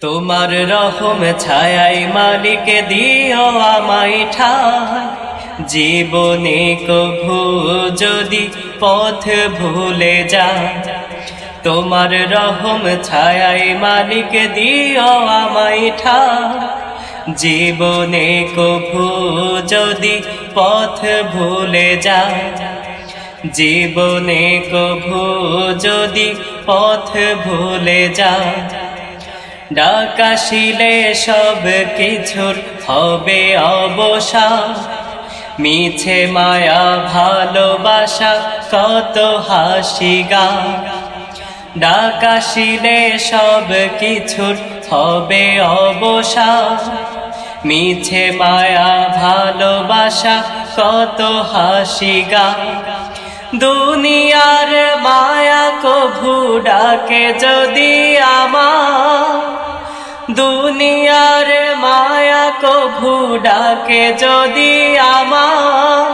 তোমার রহম ছায়াই মালিক দিও আমায় ঠাই, জীবনে কভু যদি পথ ভুলে যায়। তোমার রহম ছায়াই মালিক দিও আমায় ঠাই, জীবনে কভু যদি পথ ভুলে যায়। জীবনে কভু যদি পথ ভুলে যায়। ডাকাশিলে সব কিছুর হবে অবসান, মিছে মায়া ভালোবাসা কত হাসি গান। ডাকাশিলে সব কিছুর হবে অবসান, মিছে মায়া ভালোবাসা কত হাসি গান। দুনিয়ার মায়া কভু ডাকে যদি আমার, দুনিয়ার মায়া কভু ডাকে যদি আমার।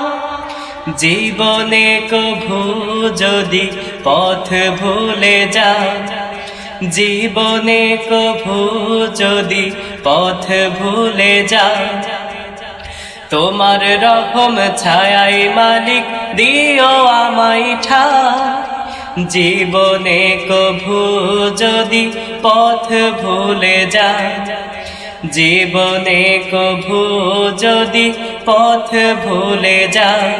জীবনে কভু যদি পথ ভুলে যায়, জীবনে কভু যদি পথ ভুলে যায়। তোমার রহম ছায়াই মালিক দিও আমায় ঠাই, জীবনে কভু যদি পথ ভুলে যায়। জীবনে কভু যদি পথ ভুলে যায়।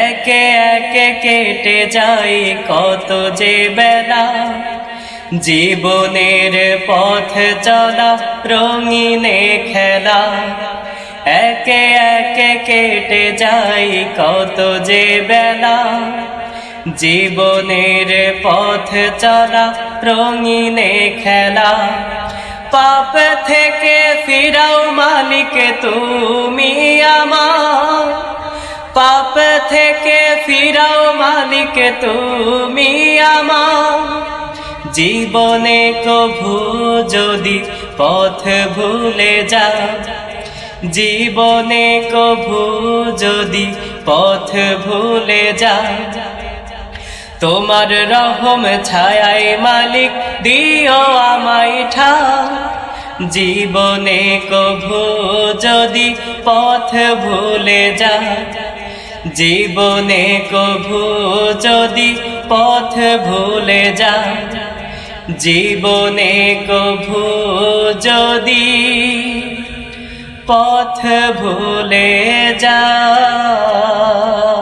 একে একে কেটে যায় কত যে বেলা, জীবনের পথ চলা রঙিনে খেলা। একে একে কেটে যায় কত যে বেলা, জীবনের পথ চলা রঙিনে খেলা। পাপ থেকে ফিরাও মালিক তুমি আমার, পাপ থেকে ফিরাও মালিক তুমি আমার। জীবনে কভু যদি পথ ভুলে যায়, জীবনে কভু যদি পথ ভুলে যায়। তোমার রহম ছায়াই মালিক দিও আমায় ঠাই, জীবনে কভু যদি পথ ভুলে যায়। জীবনে কভু যদি পথ ভুলে যায়। জীবনে কভু যদি পথ ভুলে যায়।